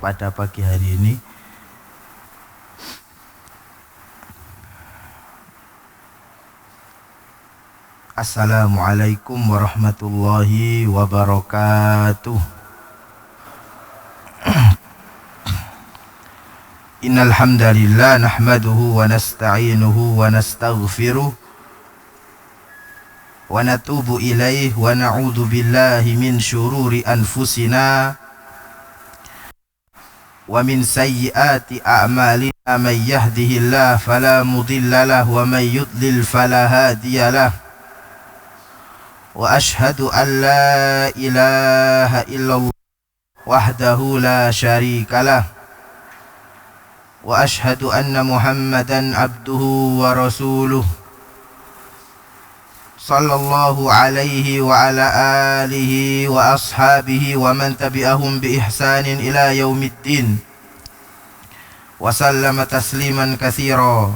pada pagi hari ini. Assalamualaikum warahmatullahi wabarakatuh. Innal hamdalillah nahmaduhu wa nasta'inuhu wa nastaghfiruh wa natubu ilaihi wa na'udzu billahi min syururi anfusina wa min sayyiati a'malina may yahdihillahu fala mudilla lahu wa may yudlil fala hadiya lahu. Wa ashhadu an la ilaha illallah wahdahu la syarikalah wa ashhadu anna Muhammadan abduhu wa rasuluh sallallahu alaihi wa ala alihi wa ashabihi wa man tabi'ahum bi ihsanin ila yaumiddin wa sallama tasliman katsira.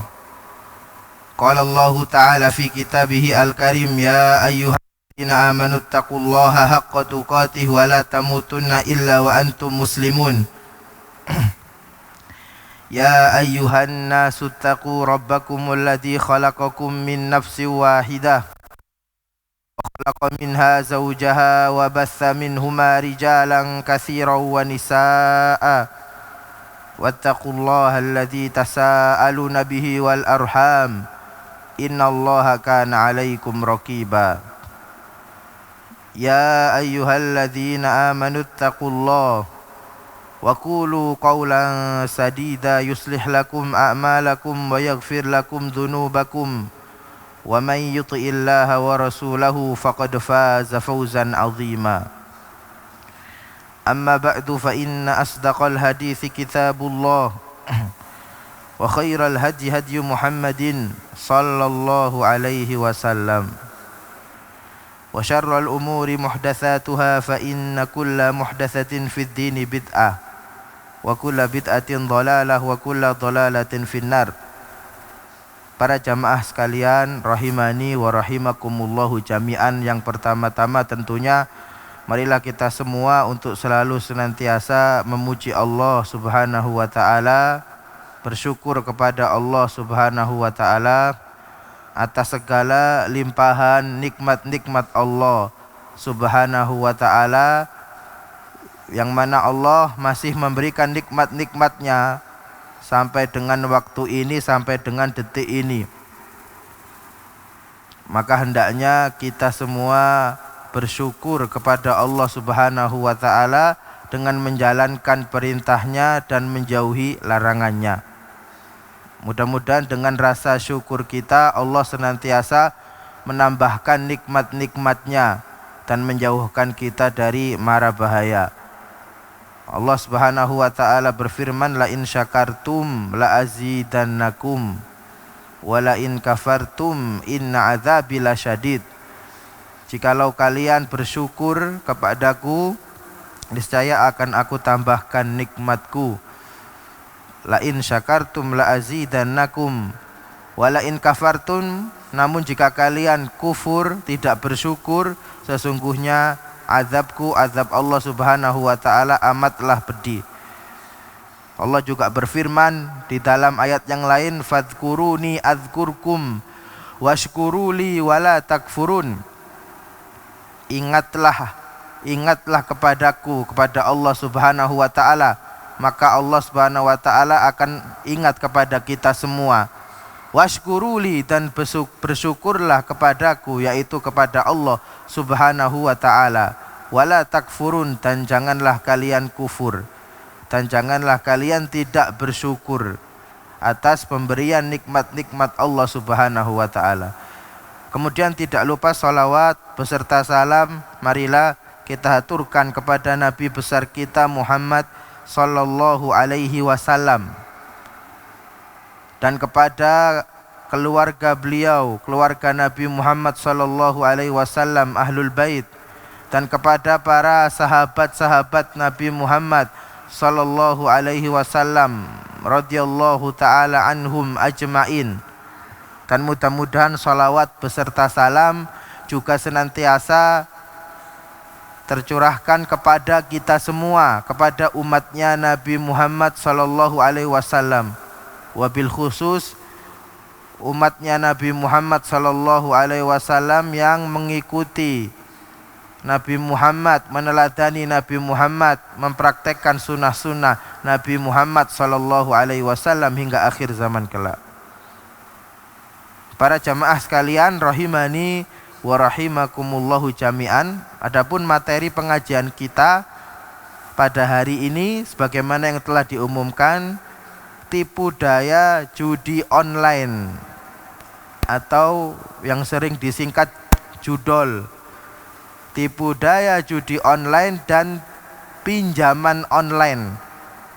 Qala Allah ta'ala fi kitabihi al-karim, ya ayyuhalladzina amanu taqullaha haqqa tuqatih wa la tamutunna illa wa antum muslimun. Ya ayyuhan nasu taqu rabbakumul ladzi khalaqakum min nafsin wahidah wa khalaqa minha zawjaha wa batha minhuma rijalan katsiran wa nisaa'a wattaqullaha alladzi tasaaluna bihi wal arham innallaha kana 'alaikum raqiba. Ya ayyuhalladzina amanu taqullaha wa qulu qawlan sadida yuslih lakum a'malakum wa yaghfir lakum dhunubakum wa may yuti'illaha wa rasulahu faqad faza fawzan 'azima. Amma ba'du fa inna asdaqal hadithi kitabullah wa khairal hadi hadi Muhammadin sallallahu alaihi wasallam wa syarrul umuri muhdatsatuha fa inna kulla muhdatsatin fid dini bid'ah wa kulla bid'atin dhalalah wa kulla dhalalatin finnar. Para jamaah sekalian rahimani wa rahimakumullahu jami'an, yang pertama-tama tentunya marilah kita semua untuk selalu senantiasa memuji Allah Subhanahu wa taala, bersyukur kepada Allah Subhanahu wa taala atas segala limpahan nikmat-nikmat Allah Subhanahu wa ta'ala, yang mana Allah masih memberikan nikmat-nikmatnya sampai dengan waktu ini, sampai dengan detik ini. Maka hendaknya kita semua bersyukur kepada Allah Subhanahu wa ta'ala dengan menjalankan perintahnya dan menjauhi larangannya. Mudah-mudahan dengan rasa syukur kita Allah senantiasa menambahkan nikmat-nikmatnya dan menjauhkan kita dari mara bahaya. Allah Subhanahu wa ta'ala berfirman, la in syakartum la azidannakum wa la in kafartum inna adzabi lasyadid. Jikalau kalian bersyukur kepadaku, niscaya akan aku tambahkan nikmatku. La in syakartum la azidannakum wa la in kafartum, namun jika kalian kufur, tidak bersyukur, sesungguhnya azabku, azab Allah Subhanahu wa ta'ala amatlah pedih. Allah juga berfirman di dalam ayat yang lain, fadhkuruni adzkurkum washkuruli wala takfurun. Ingatlah kepadaku, kepada Allah Subhanahu wa ta'ala, maka Allah Subhanahu wa ta'ala akan ingat kepada kita semua. Washkuruli, dan bersyukurlah kepadaku, yaitu kepada Allah Subhanahu wa ta'ala. Wala takfurun, dan janganlah kalian kufur, dan janganlah kalian tidak bersyukur atas pemberian nikmat-nikmat Allah Subhanahu wa ta'ala. Kemudian tidak lupa salawat beserta salam marilah kita haturkan kepada Nabi besar kita Muhammad sallallahu alaihi wasallam, dan kepada keluarga beliau, keluarga Nabi Muhammad sallallahu alaihi wasallam, ahlul bait, dan kepada para sahabat-sahabat Nabi Muhammad sallallahu alaihi wasallam radhiyallahu taala anhum ajmain. Dan mudah-mudahan salawat beserta salam juga senantiasa tercurahkan kepada kita semua, kepada umatnya Nabi Muhammad sallallahu alaihi wasallam. Wabil khusus umatnya Nabi Muhammad sallallahu alaihi wasallam yang mengikuti Nabi Muhammad, meneladani Nabi Muhammad, mempraktekkan sunnah-sunnah Nabi Muhammad sallallahu alaihi wasallam hingga akhir zaman kelak. Para jamaah sekalian rahimani wa rahimakumullahu jami'an. Adapun materi pengajian kita pada hari ini sebagaimana yang telah diumumkan, tipu daya judi online atau yang sering disingkat judol. Tipu daya judi online dan pinjaman online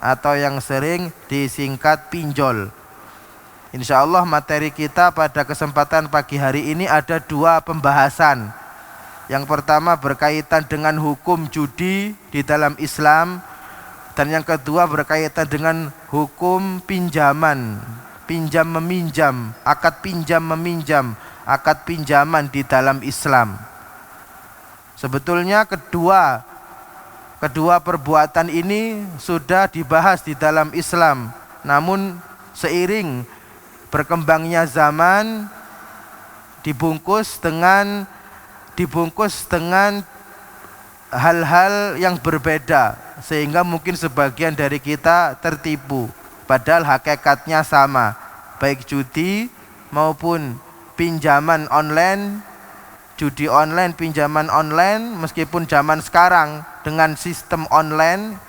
atau yang sering disingkat pinjol. Insya Allah materi kita pada kesempatan pagi hari ini ada dua pembahasan. Yang pertama berkaitan dengan hukum judi di dalam Islam, dan yang kedua berkaitan dengan hukum pinjaman, pinjam meminjam, akad pinjam meminjam, akad pinjaman di dalam Islam. Sebetulnya kedua perbuatan ini sudah dibahas di dalam Islam, namun seiring berkembangnya zaman dibungkus dengan hal-hal yang berbeda, sehingga mungkin sebagian dari kita tertipu, padahal hakikatnya sama, baik judi maupun pinjaman online, judi online, pinjaman online. Meskipun zaman sekarang dengan sistem online,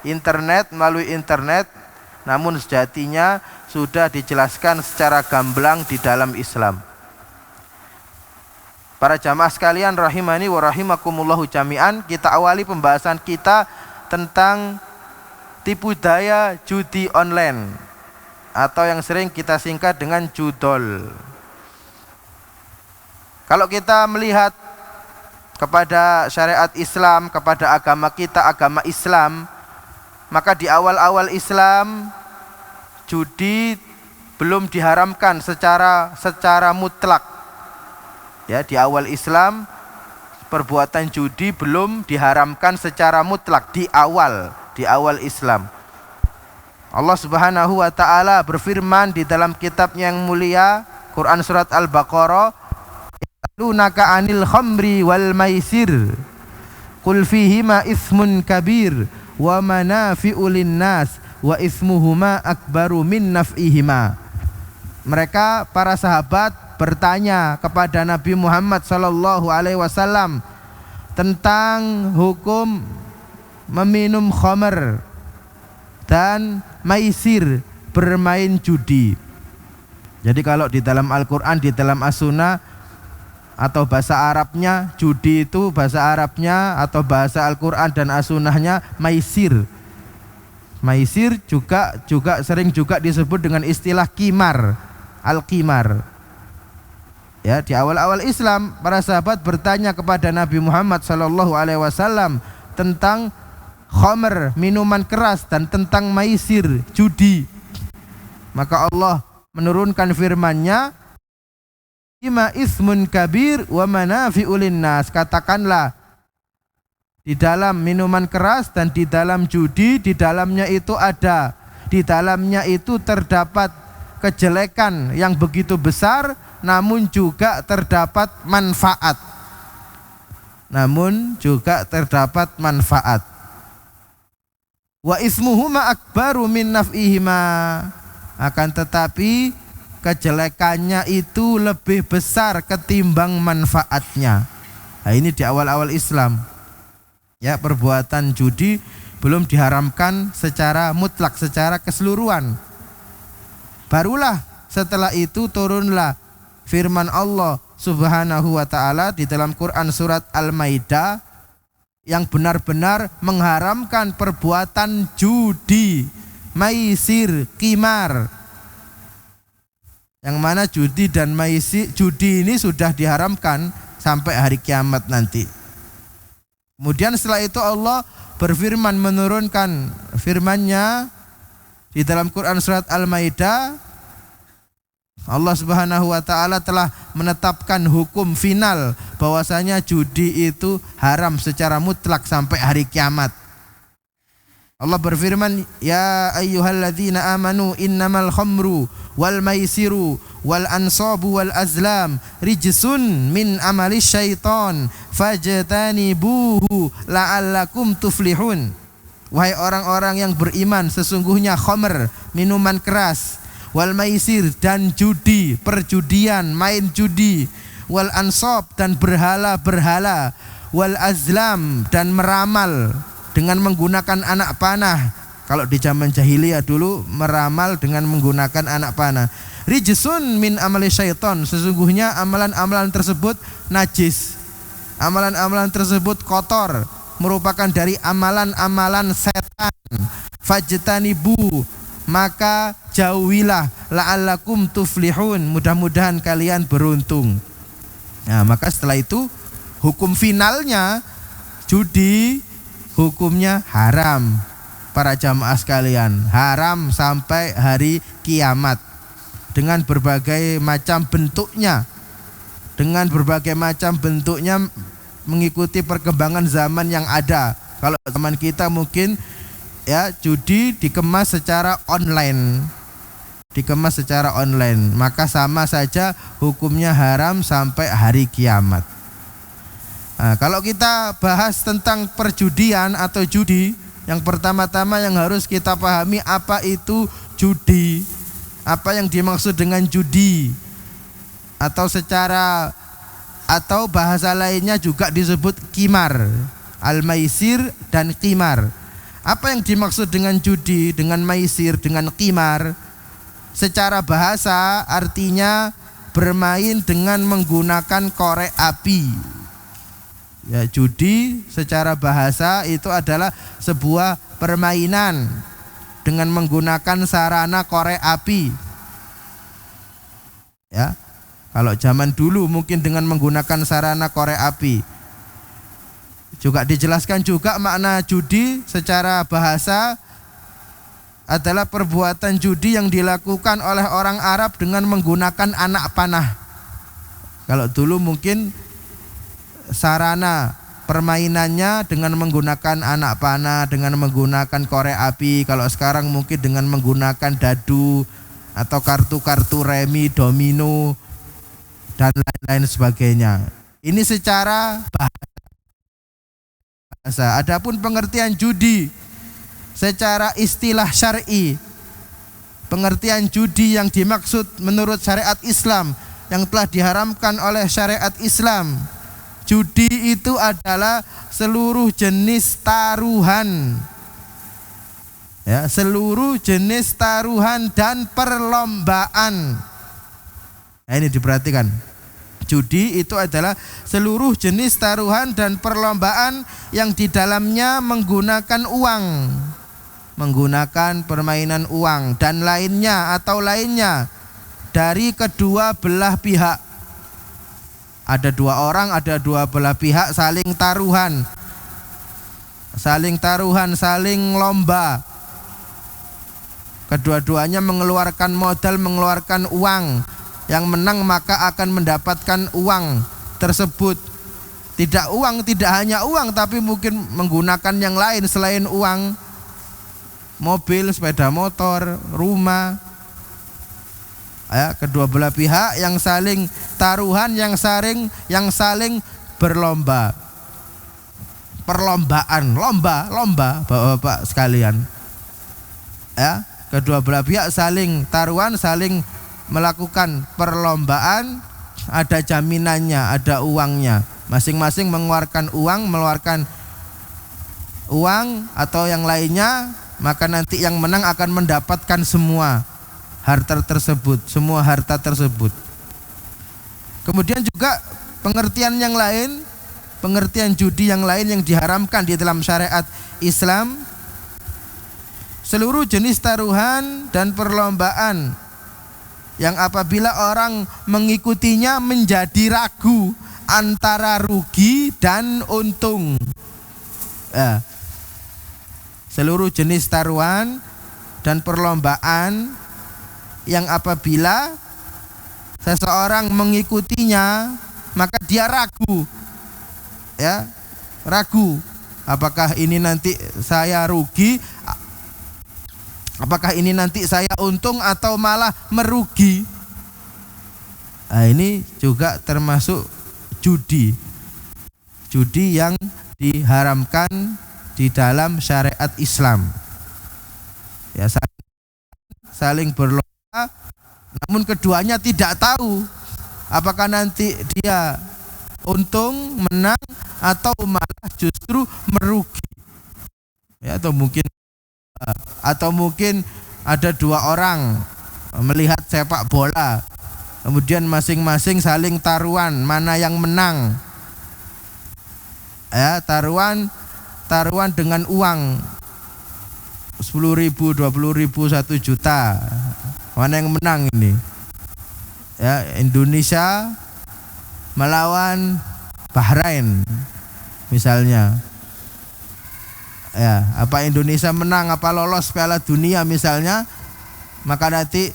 internet, melalui internet, namun sejatinya sudah dijelaskan secara gamblang di dalam Islam. Para jamaah sekalian rahimani wa rahimakumullahu jami'an, kita awali pembahasan kita tentang tipu daya judi online atau yang sering kita singkat dengan judol. Kalau kita melihat kepada syariat Islam, kepada agama kita, agama Islam, maka di awal-awal Islam judi belum diharamkan secara mutlak. Ya, di awal Islam perbuatan judi belum diharamkan secara mutlak di awal Islam. Allah Subhanahu wa taala berfirman di dalam kitabnya yang mulia, Quran surat Al-Baqarah, "Lunaka 'anil khamri wal maisir qul fihima ismun kabir wa manafi'u linnas wa ismuhuma akbaru min naf'ihima." Mereka para sahabat bertanya kepada Nabi Muhammad sallallahu alaihi wasallam tentang hukum meminum khamr dan maisir, bermain judi. Jadi kalau di dalam Al-Qur'an, di dalam As-Sunnah atau bahasa Arabnya, judi itu bahasa Arabnya atau bahasa Al-Qur'an dan As-Sunnahnya maisir. Maisir juga sering juga disebut dengan istilah qimar, al-qimar. Ya, di awal-awal Islam para sahabat bertanya kepada Nabi Muhammad sallallahu alaihi wasallam tentang khamr, minuman keras, dan tentang maisir, judi. Maka Allah menurunkan firman-Nya, "Ima ismun kabir wa manafi'u linnas." Katakanlah, di dalam minuman keras dan di dalam judi, di dalamnya itu terdapat kejelekan yang begitu besar, namun juga terdapat manfaat. Wa ismuhuma akbaru min naf'ihima. Akan tetapi kejelekannya itu lebih besar ketimbang manfaatnya. Nah, ini di awal-awal Islam. Ya, perbuatan judi belum diharamkan secara mutlak, secara keseluruhan. Barulah setelah itu turunlah firman Allah Subhanahu wa taala di dalam Quran surat Al-Maidah yang benar-benar mengharamkan perbuatan judi, maisir, qimar. Yang mana judi dan maisir, judi ini sudah diharamkan sampai hari kiamat nanti. Kemudian setelah itu Allah berfirman, menurunkan firman-Nya di dalam Quran surat Al-Maidah. Allah Subhanahu wa taala telah menetapkan hukum final bahwasanya judi itu haram secara mutlak sampai hari kiamat. Allah berfirman, ya ayyuhalladzina amanu innamal khamru wal maisiru wal ansabu wal azlam rijsun min amali syaiton fajtanibuhu la'allakum tuflihun. Wahai orang-orang yang beriman, sesungguhnya khamr, minuman keras, wal maisir, dan judi, perjudian, main judi, wal ansab, dan berhala-berhala, wal azlam, dan meramal dengan menggunakan anak panah. Kalau di zaman jahiliyah dulu meramal dengan menggunakan anak panah. Rijsun min amali syaiton, sesungguhnya amalan-amalan tersebut najis. Amalan-amalan tersebut kotor, merupakan dari amalan-amalan setan. Fajtanibu, maka jauhilah, la'allakum tuflihun, mudah-mudahan kalian beruntung. Nah, maka setelah itu hukum finalnya judi hukumnya haram, para jamaah sekalian, haram sampai hari kiamat dengan berbagai macam bentuknya, mengikuti perkembangan zaman yang ada. Kalau zaman kita mungkin ya judi dikemas secara online, maka sama saja hukumnya haram sampai hari kiamat. Nah, kalau kita bahas tentang perjudian atau judi, yang pertama-tama yang harus kita pahami apa itu judi, apa yang dimaksud dengan judi, atau bahasa lainnya juga disebut qimar, al-maisir dan qimar. Apa yang dimaksud dengan judi, dengan maisir, dengan qimar? Secara bahasa artinya bermain dengan menggunakan korek api. Ya, judi secara bahasa itu adalah sebuah permainan dengan menggunakan sarana korek api. Ya, kalau zaman dulu mungkin dengan menggunakan sarana korek api. Juga dijelaskan juga makna judi secara bahasa adalah perbuatan judi yang dilakukan oleh orang Arab dengan menggunakan anak panah. Kalau dulu mungkin sarana permainannya dengan menggunakan anak panah, dengan menggunakan korek api. Kalau sekarang mungkin dengan menggunakan dadu atau kartu-kartu remi, domino, dan lain-lain sebagainya. Ini secara bahasa. Adapun pengertian judi secara istilah syar'i, pengertian judi yang dimaksud menurut syariat Islam yang telah diharamkan oleh syariat Islam, judi itu adalah seluruh jenis taruhan, ya, seluruh jenis taruhan dan perlombaan. Nah, ini diperhatikan. Judi itu adalah seluruh jenis taruhan dan perlombaan yang di dalamnya menggunakan uang, menggunakan permainan uang dan lainnya dari kedua belah pihak. Ada dua orang, ada dua belah pihak saling taruhan, saling lomba. Kedua-duanya mengeluarkan modal, mengeluarkan uang. Yang menang maka akan mendapatkan uang tersebut. Tidak hanya uang, tapi mungkin menggunakan yang lain selain uang. Mobil, sepeda motor, rumah. Ya, kedua belah pihak yang saling taruhan, yang saling berlomba. Perlombaan, lomba, Bapak-bapak sekalian. Ya, kedua belah pihak saling taruhan, saling melakukan perlombaan, ada jaminannya, ada uangnya. Masing-masing mengeluarkan uang atau yang lainnya, maka nanti yang menang akan mendapatkan semua harta tersebut. Kemudian juga pengertian judi yang lain yang diharamkan di dalam syariat Islam, seluruh jenis taruhan dan perlombaan yang apabila orang mengikutinya menjadi ragu antara rugi dan untung. Seluruh jenis taruhan dan perlombaan yang apabila seseorang mengikutinya, maka dia ragu, ya, ragu. Apakah ini nanti saya rugi? Apakah ini nanti saya untung atau malah merugi? Nah, ini juga termasuk judi. Judi yang diharamkan di dalam syariat Islam. Ya, saling berlomba, namun keduanya tidak tahu apakah nanti dia untung, menang, atau malah justru merugi. Ya, atau mungkin ada dua orang melihat sepak bola, kemudian masing-masing saling taruhan mana yang menang. Ya, taruhan dengan uang 10.000, 20.000, 1 juta. Mana yang menang ini? Ya, Indonesia melawan Bahrain misalnya. Ya, apa Indonesia menang, apa lolos Piala Dunia misalnya, maka nanti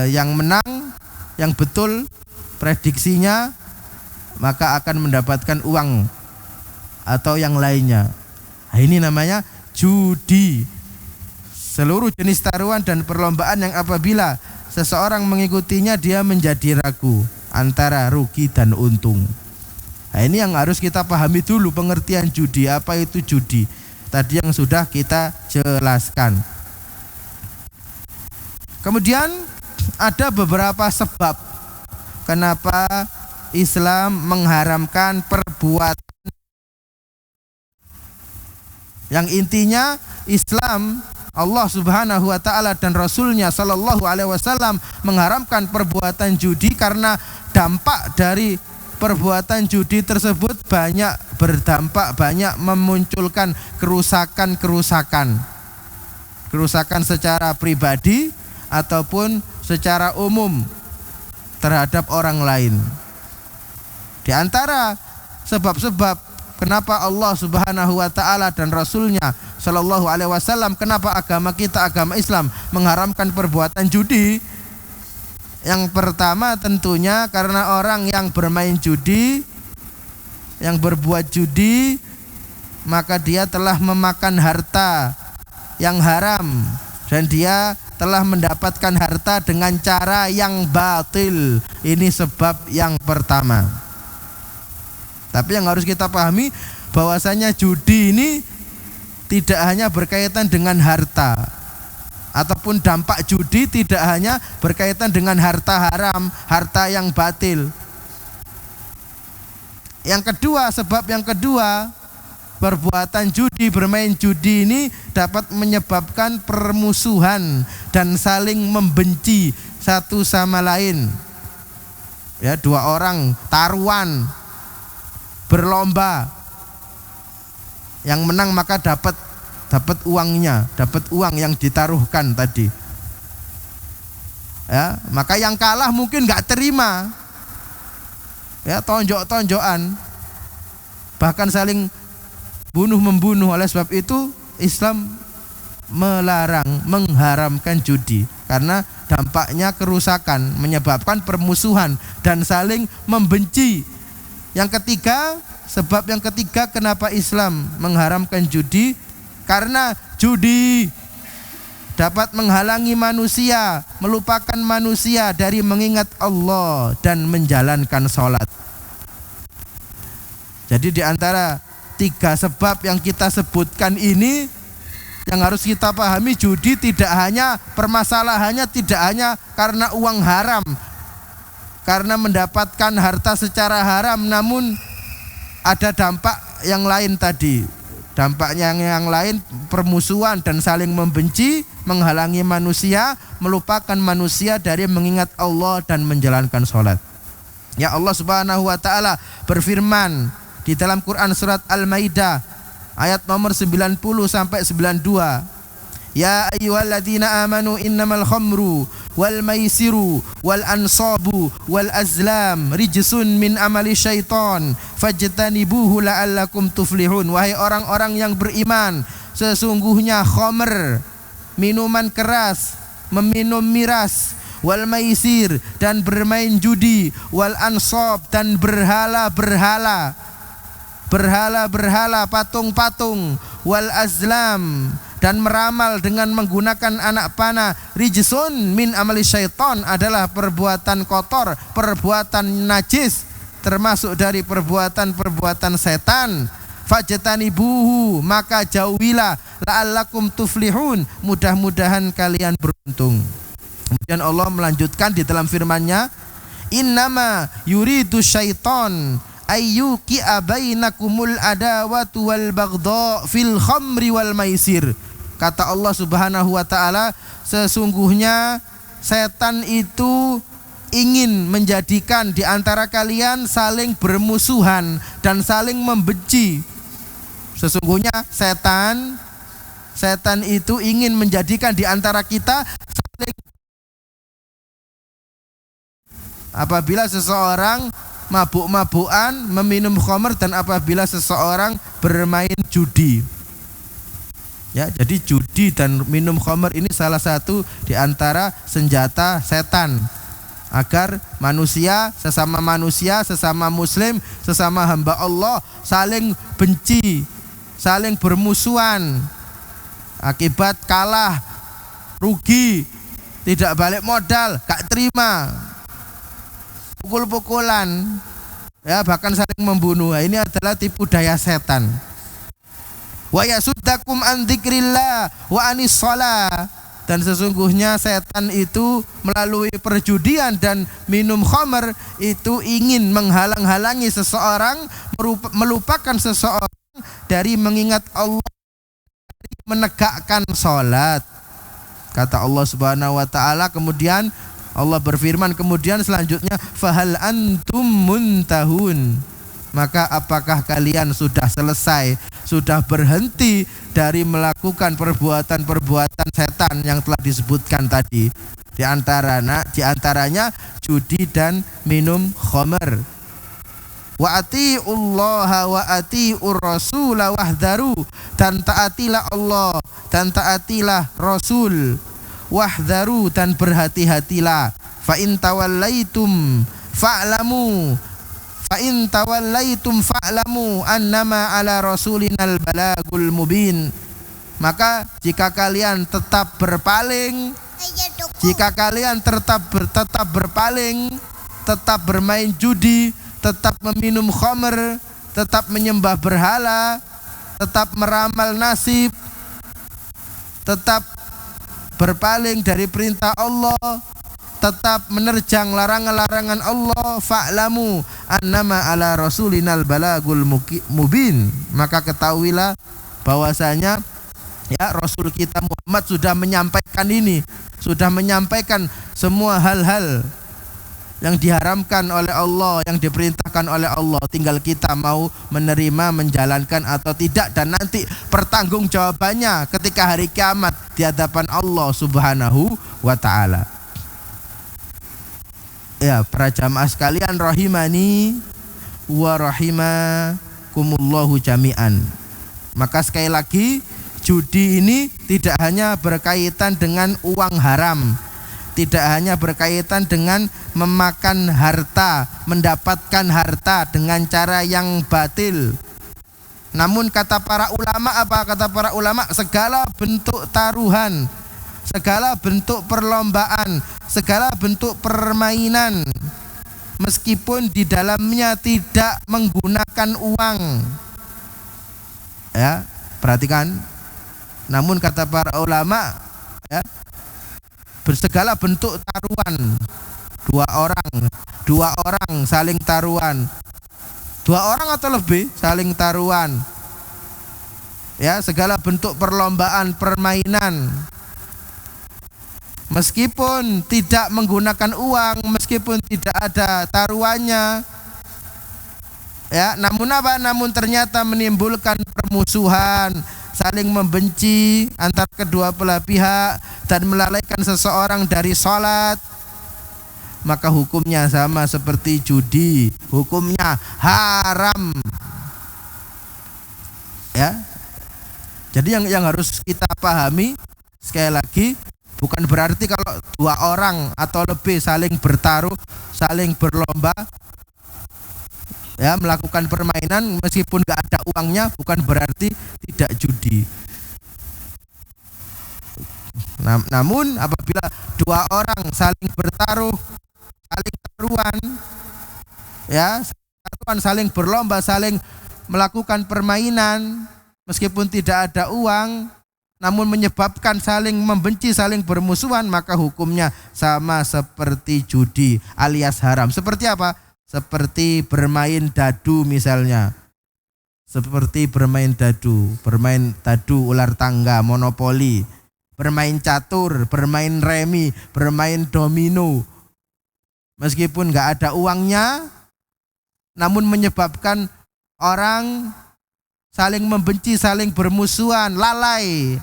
yang menang, yang betul prediksinya, maka akan mendapatkan uang atau yang lainnya. Nah, ini namanya judi. Seluruh jenis taruhan dan perlombaan yang apabila seseorang mengikutinya, dia menjadi ragu antara rugi dan untung. Nah, ini yang harus kita pahami dulu, pengertian judi. Apa itu judi? Tadi yang sudah kita jelaskan. Kemudian ada beberapa sebab kenapa Islam mengharamkan perbuatan yang intinya Islam, Allah Subhanahu wa taala dan Rasulnya Shallallahu alaihi wasallam mengharamkan perbuatan judi karena dampak dari perbuatan judi tersebut banyak berdampak, banyak memunculkan kerusakan secara pribadi ataupun secara umum terhadap orang lain. Di antara sebab-sebab kenapa Allah Subhanahu wa taala dan Rasulnya Shallallahu alaihi wasallam, kenapa agama kita, agama Islam mengharamkan perbuatan judi? Yang pertama tentunya karena orang yang bermain judi, yang berbuat judi, maka dia telah memakan harta yang haram dan dia telah mendapatkan harta dengan cara yang batil. Ini sebab yang pertama. Tapi yang harus kita pahami bahwasanya judi ini tidak hanya berkaitan dengan harta, ataupun dampak judi tidak hanya berkaitan dengan harta haram, harta yang batil. Yang kedua, sebab yang kedua, perbuatan judi, bermain judi ini dapat menyebabkan permusuhan dan saling membenci satu sama lain. Ya, dua orang taruhan berlomba, yang menang maka dapat uangnya, dapat uang yang ditaruhkan tadi. Ya, maka yang kalah mungkin nggak terima, ya, tonjok-tonjokan, bahkan saling bunuh-membunuh. Oleh sebab itu Islam melarang, mengharamkan judi karena dampaknya kerusakan, menyebabkan permusuhan dan saling membenci. Yang ketiga, sebab yang ketiga kenapa Islam mengharamkan judi, karena judi dapat menghalangi manusia, melupakan manusia dari mengingat Allah dan menjalankan sholat. Jadi di antara tiga sebab yang kita sebutkan ini, yang harus kita pahami, judi tidak hanya, permasalahannya tidak hanya karena uang haram, karena mendapatkan harta secara haram, namun ada dampak yang lain tadi. Dampaknya yang lain permusuhan dan saling membenci, menghalangi manusia, melupakan manusia dari mengingat Allah dan menjalankan sholat. Ya, Allah Subhanahu wa taala berfirman di dalam Quran surat Al-Maidah ayat nomor 90 sampai 92. Ya ayyuhalladzina amanu innamal khamru wal maisiru wal ansabu wal azlam rijsun min amali syaitan fajtanibuhu la'allakum tuflihun. Wahai orang-orang yang beriman, sesungguhnya khamr, minuman keras, meminum miras, wal maisir dan bermain judi, wal ansab dan berhala-berhala, patung-patung, wal azlam dan meramal dengan menggunakan anak panah, rijsun min amali syaitan adalah perbuatan kotor, perbuatan najis, termasuk dari perbuatan-perbuatan setan. Fajtanibuhu, maka jauhilah, la'allakum tuflihun, mudah-mudahan kalian beruntung. Kemudian Allah melanjutkan di dalam firman-Nya, innama yuridu syaiton ayyuqi'a bainakumul adawatu wal baghdha fil khamri wal maisir. Kata Allah Subhanahu wa taala, sesungguhnya setan itu ingin menjadikan di antara kalian saling bermusuhan dan saling membenci. Sesungguhnya setan itu ingin menjadikan di antara kita saling, apabila seseorang mabuk-mabukan, meminum khamr, dan apabila seseorang bermain judi. Ya, jadi judi dan minum khamr ini salah satu di antara senjata setan agar manusia, sesama muslim, sesama hamba Allah saling benci, saling bermusuhan akibat kalah, rugi, tidak balik modal, gak terima, pukul-pukulan, ya, bahkan saling membunuh. Ini adalah tipu daya setan. Wa yasuddakum an dzikrillah wa anis shalah, dan sesungguhnya setan itu melalui perjudian dan minum khamr itu ingin menghalang-halangi seseorang, melupakan seseorang dari mengingat Allah, dari menegakkan salat. Kata Allah Subhanahu wa taala, kemudian Allah berfirman kemudian selanjutnya, fahal antum muntahun, maka apakah kalian sudah selesai, sudah berhenti dari melakukan perbuatan-perbuatan setan yang telah disebutkan tadi, di antaranya judi dan minum khamr. Wa atiullaha wa atiur rasula wahdharu, dan taatilah Allah dan taatilah Rasul, wahdharu dan berhati-hatilah. Fa in tawallaitum fa'lamu annama ala rasulinal balagul mubin. Maka jika kalian tetap berpaling, tetap berpaling, tetap bermain judi, tetap meminum khamr, tetap menyembah berhala, tetap meramal nasib, tetap berpaling dari perintah Allah, tetap menerjang larangan-larangan Allah, fa'lamu annama ala rasulinal balagul mubin, maka ketahuilah bahwasanya ya Rasul kita Muhammad sudah menyampaikan ini, sudah menyampaikan semua hal-hal yang diharamkan oleh Allah, yang diperintahkan oleh Allah. Tinggal kita mau menerima, menjalankan atau tidak, dan nanti pertanggungjawabannya ketika hari kiamat di hadapan Allah Subhanahu wa taala. Ya, para jamaah sekalian rahimani wa rahimakumullahu jami'an. Maka sekali lagi, judi ini tidak hanya berkaitan dengan uang haram, tidak hanya berkaitan dengan memakan harta, mendapatkan harta dengan cara yang batil. Namun kata para ulama, apa kata para ulama? Segala bentuk taruhan, segala bentuk perlombaan, segala bentuk permainan, meskipun di dalamnya tidak menggunakan uang, ya, perhatikan. Namun kata para ulama, ya, bersegala bentuk taruhan, dua orang saling taruhan, 2 orang atau lebih saling taruhan, ya, segala bentuk perlombaan, permainan, meskipun tidak menggunakan uang, meskipun tidak ada taruhannya, ya, namun apa? Namun ternyata menimbulkan permusuhan, saling membenci antar kedua belah pihak, dan melalaikan seseorang dari salat, maka hukumnya sama seperti judi, hukumnya haram. Ya. Jadi yang harus kita pahami sekali lagi, Bukan berarti kalau dua orang atau lebih saling bertaruh, saling berlomba, ya, melakukan permainan meskipun nggak ada uangnya, bukan berarti tidak judi. Namun apabila dua orang saling bertaruh, saling taruhan, ya, saling berlomba, saling melakukan permainan meskipun tidak ada uang, namun menyebabkan saling membenci, saling bermusuhan, maka hukumnya sama seperti judi alias haram. Seperti apa? Seperti bermain dadu misalnya. Seperti bermain dadu ular tangga, monopoli, bermain catur, bermain remi, bermain domino. Meskipun nggak ada uangnya, namun menyebabkan orang saling membenci, saling bermusuhan, lalai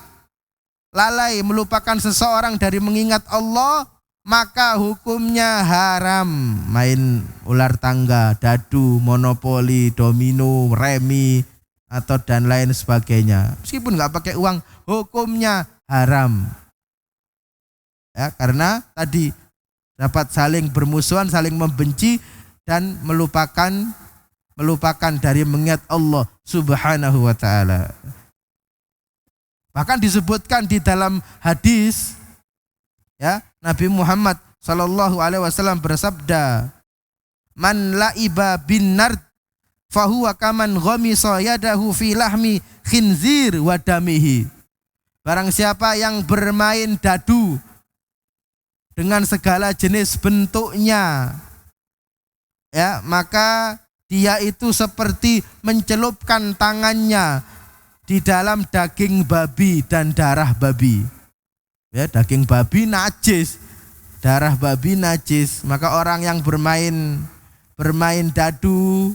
melupakan seseorang dari mengingat Allah, maka hukumnya haram. Main ular tangga, dadu, monopoli, domino, remi, atau dan lain sebagainya. Meskipun nggak pakai uang, hukumnya haram. Ya, karena tadi dapat saling bermusuhan, saling membenci, dan melupakan dari mengingat Allah Subhanahu wa ta'ala. Bahkan disebutkan di dalam hadis, ya, Nabi Muhammad sallallahu alaihi wasallam bersabda, "Man la'iba bin nard fahuwa kaman ghamisa yadahu fi lahmi khinzir wa damihi." Barang siapa yang bermain dadu dengan segala jenis bentuknya, ya, maka dia itu seperti mencelupkan tangannya di dalam daging babi dan darah babi. Ya, daging babi najis, darah babi najis. Maka orang yang bermain dadu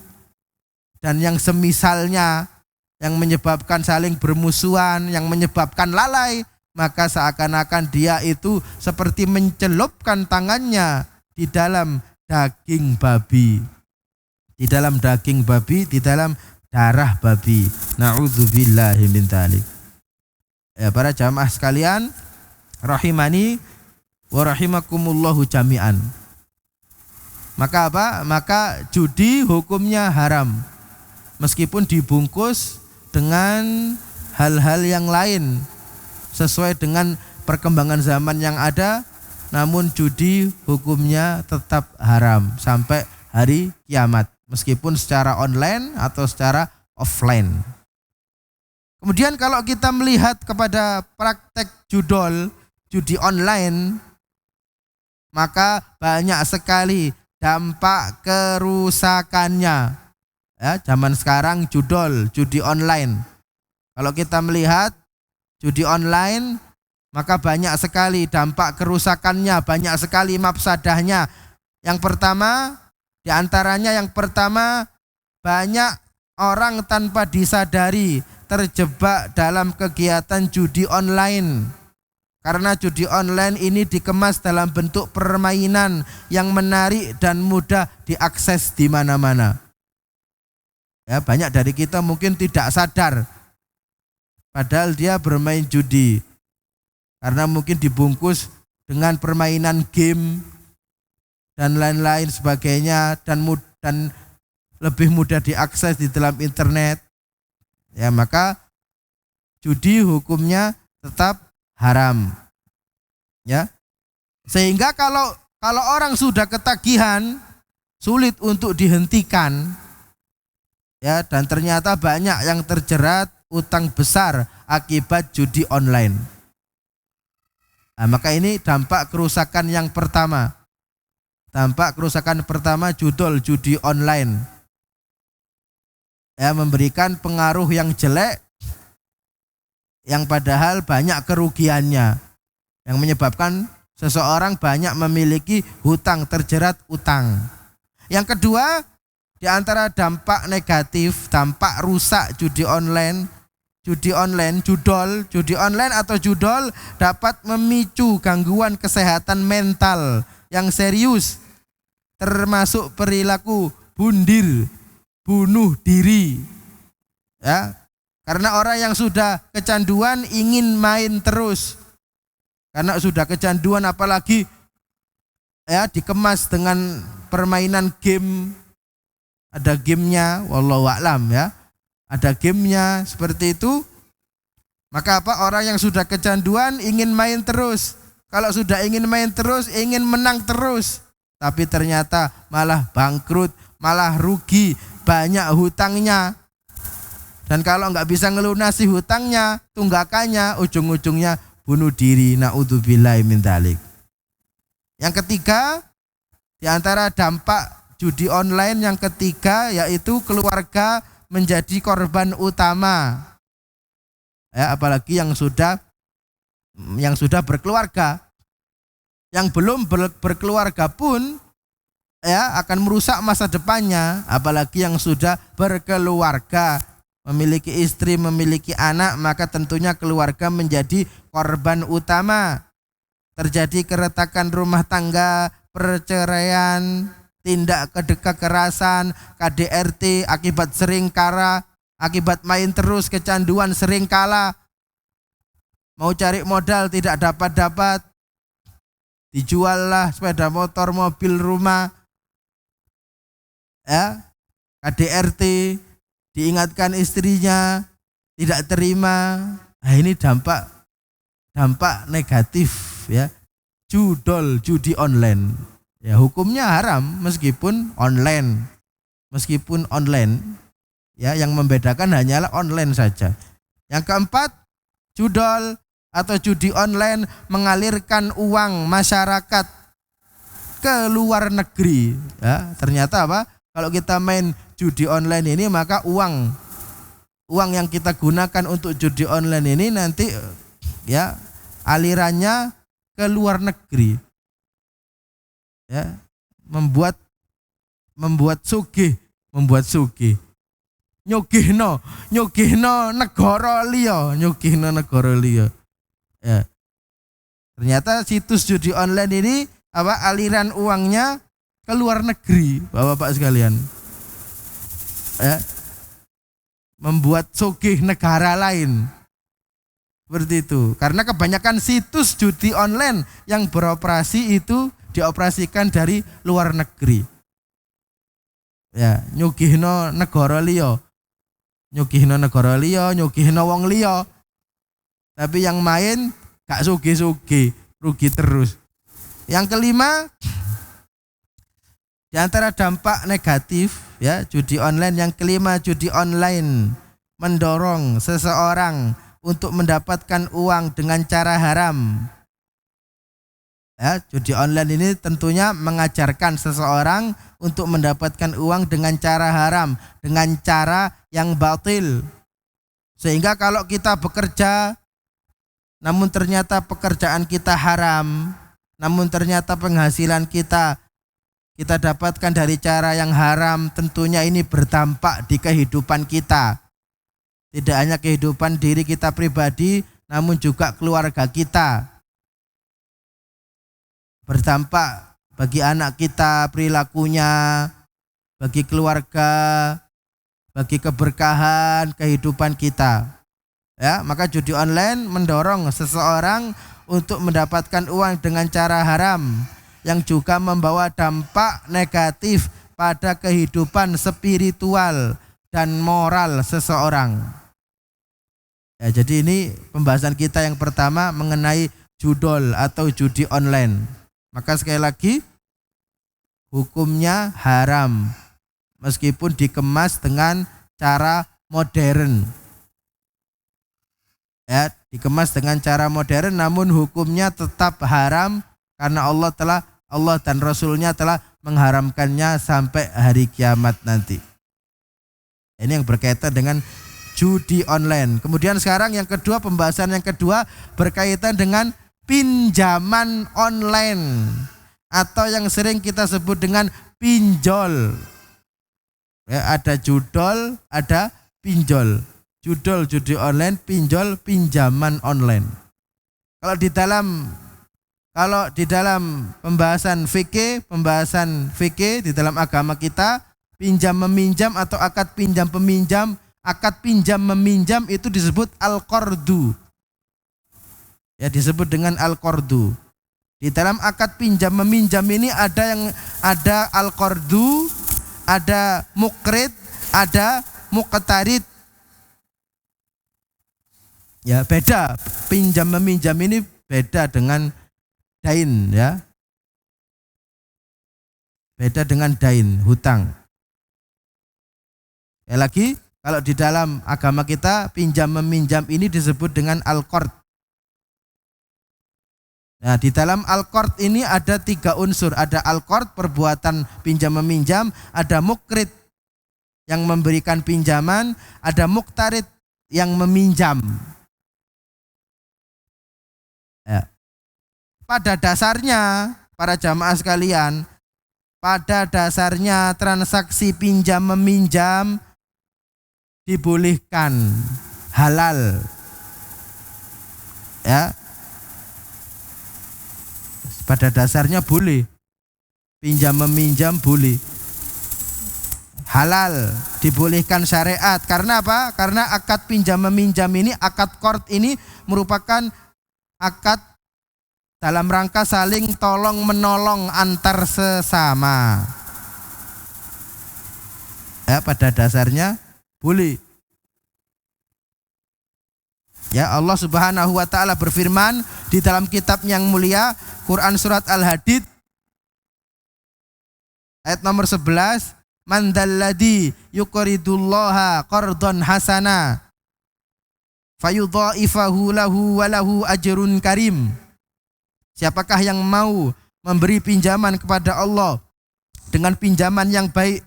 dan yang semisalnya, yang menyebabkan saling bermusuhan, yang menyebabkan lalai, maka seakan-akan dia itu seperti mencelupkan tangannya di dalam daging babi, di dalam darah babi. Na'udzubillahi min dzalik. Ya, para jamaah sekalian, rahimani wa rahimakumullahu jami'an. Maka apa? Maka judi hukumnya haram, meskipun dibungkus dengan hal-hal yang lain sesuai dengan perkembangan zaman yang ada, namun judi hukumnya tetap haram sampai hari kiamat, meskipun secara online atau secara offline. Kemudian kalau kita melihat kepada praktek judi online, maka banyak sekali dampak kerusakannya. Ya, zaman sekarang judi online. Kalau kita melihat judi online, maka banyak sekali dampak kerusakannya, banyak sekali mafsadahnya. Yang pertama, banyak orang tanpa disadari terjebak dalam kegiatan judi online. Karena judi online ini dikemas dalam bentuk permainan yang menarik dan mudah diakses di mana-mana. Ya, banyak dari kita mungkin tidak sadar padahal dia bermain judi, karena mungkin dibungkus dengan permainan game dan lain-lain sebagainya, dan lebih mudah diakses di dalam internet. Ya, maka judi hukumnya tetap haram. Ya. Sehingga kalau orang sudah ketagihan, sulit untuk dihentikan. Ya, dan ternyata banyak yang terjerat utang besar akibat judi online. Nah, maka ini dampak kerusakan yang pertama. Dampak kerusakan pertama, judi online. Ya, memberikan pengaruh yang jelek, yang padahal banyak kerugiannya, yang menyebabkan seseorang banyak memiliki hutang, terjerat utang. Yang kedua, di antara dampak negatif, dampak rusak judi online atau judol dapat memicu gangguan kesehatan mental yang serius, termasuk perilaku bunuh diri. Ya, karena orang yang sudah kecanduan ingin main terus, Karena sudah kecanduan, apalagi ya dikemas dengan permainan game, ada gamenya, wallahu a'lam ya, ada gamenya seperti itu. Maka apa, orang yang sudah kecanduan ingin main terus. Kalau sudah ingin main terus, ingin menang terus, tapi ternyata malah bangkrut, malah rugi, banyak hutangnya. Dan kalau nggak bisa ngelunasi hutangnya, tunggakannya, ujung-ujungnya bunuh diri. Na'udzubillahi min dzalik. Yang ketiga, di antara dampak judi online yang ketiga, yaitu keluarga menjadi korban utama. Ya, apalagi yang sudah berkeluarga. Yang belum berkeluarga pun ya akan merusak masa depannya, apalagi yang sudah berkeluarga, memiliki istri, memiliki anak, maka tentunya keluarga menjadi korban utama. Terjadi keretakan rumah tangga, perceraian, tindak kekerasan, KDRT akibat sering kara, akibat main terus, kecanduan, sering kalah. Mau cari modal tidak dapat-dapat, dijuallah sepeda motor, mobil, rumah. Ya, KDRT, diingatkan istrinya, tidak terima. Nah, ini dampak negatif ya, judi online. Ya, hukumnya haram meskipun online. Ya, yang membedakan hanyalah online saja. Yang keempat, judol atau judi online mengalirkan uang masyarakat ke luar negeri. Ya, ternyata apa? Kalau kita main judi online ini, maka uang yang kita gunakan untuk judi online ini nanti ya alirannya ke luar negeri. Ya, membuat sugih. Nyugihno negara liya. Ya. Ternyata situs judi online ini apa, aliran uangnya ke luar negeri, Bapak-bapak sekalian. Ya. Membuat sugih negara lain. Seperti itu. Karena kebanyakan situs judi online yang beroperasi itu dioperasikan dari luar negeri. Ya, nyugihno negara liya. Nyugihno wong liya. Tapi yang main gak sugih-sugih, rugi terus. Yang kelima, di antara dampak negatif ya judi online yang kelima, judi online mendorong seseorang untuk mendapatkan uang dengan cara haram. Ya, judi online ini tentunya mengajarkan seseorang untuk mendapatkan uang dengan cara haram, dengan cara yang batil. Sehingga kalau kita bekerja namun ternyata pekerjaan kita haram, namun ternyata penghasilan kita dapatkan dari cara yang haram, tentunya ini berdampak di kehidupan kita. Tidak hanya kehidupan diri kita pribadi, namun juga keluarga kita. Berdampak bagi anak kita, perilakunya, bagi keluarga, bagi keberkahan kehidupan kita. Ya, maka judi online mendorong seseorang untuk mendapatkan uang dengan cara haram, yang juga membawa dampak negatif pada kehidupan spiritual dan moral seseorang. Ya, jadi ini pembahasan kita yang pertama mengenai judol atau judi online. Maka sekali lagi, hukumnya haram meskipun dikemas dengan cara modern. Ya, dikemas dengan cara modern, namun hukumnya tetap haram karena Allah dan Rasulnya telah mengharamkannya sampai hari kiamat nanti. Ini yang berkaitan dengan judi online. Kemudian sekarang yang kedua, pembahasan yang kedua berkaitan dengan pinjaman online atau yang sering kita sebut dengan pinjol. Ya, ada judol, ada pinjol. Judol judi online, pinjol pinjaman online. Kalau di dalam pembahasan fikih di dalam agama kita, pinjam meminjam atau akad pinjam peminjam, akad pinjam meminjam itu disebut al-qardu. Ya, disebut dengan al-qardu. Di dalam akad pinjam meminjam ini ada al-qardu, ada mukrid, ada muqtarid. Ya, beda. Pinjam meminjam ini beda dengan dain, ya. Beda dengan dain, hutang. Ya, lagi kalau di dalam agama kita pinjam meminjam ini disebut dengan al-qard. Nah, di dalam al-qard ini ada 3 unsur. Ada al-qard, perbuatan pinjam meminjam, ada mukrid yang memberikan pinjaman, ada muqtarid yang meminjam. Ya. Pada dasarnya para jamaah sekalian, pada dasarnya transaksi pinjam meminjam dibolehkan, halal. Ya. Pada dasarnya boleh. Pinjam meminjam boleh. Halal, dibolehkan syariat. Karena apa? Karena akad pinjam meminjam ini, akad qard ini merupakan akad dalam rangka saling tolong menolong antar sesama. Ya, pada dasarnya boleh. Ya, Allah Subhanahu wa taala berfirman di dalam kitab yang mulia Quran surat Al-Hadid ayat nomor 11, man dalladzi yuqridullaha qardan hasana fayudha'ifahu lahu wa lahu ajrun karim. Siapakah yang mau memberi pinjaman kepada Allah dengan pinjaman yang baik,